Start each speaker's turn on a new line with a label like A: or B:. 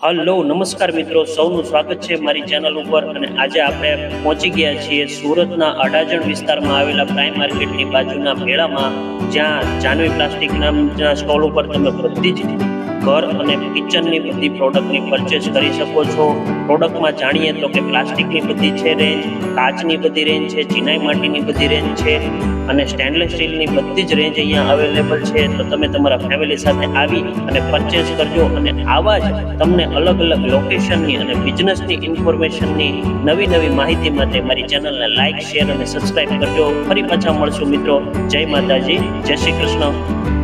A: Hello નમસ્કાર મિત્રો, સૌનું સ્વાગત છે મારી ચેનલ ઉપર. અને આજે આપણે પહોંચી ગયા છીએ સુરતના અડાજણ વિસ્તારમાં આવેલા પ્રાઇમ માર્કેટની બાજુના મેળામાં, જ્યાં જાનવી પ્લાસ્ટિક નામના સ્ટોલ ઉપર તમે બધી જ ઘર અને કિચનની બધી પ્રોડક્ટની પરચેસ કરી શકો છો. પ્રોડક્ટમાં જાણીએ તો કે પ્લાસ્ટિકની બધી છે રેન્જ, કાચની બધી રેન્જ છે, ચિનાઈ માટીની બધી રેન્જ છે અને સ્ટેનલેસ સ્ટીલની બધી જ રેન્જ અહીંયા અવેલેબલ છે. તો તમે તમારા ફેમિલી સાથે આવી અને પરચેસ કરજો. અને આવા જ તમને અલગ અલગ લોકેશનની અને બિઝનેસની ઇન્ફોર્મેશનની નવી માહિતી માટે મારી ચેનલને લાઇક, શેર અને સબસ્ક્રાઇબ કરજો. ફરી પાછા મળશું મિત્રો. જય માતાજી, જય શ્રી કૃષ્ણ.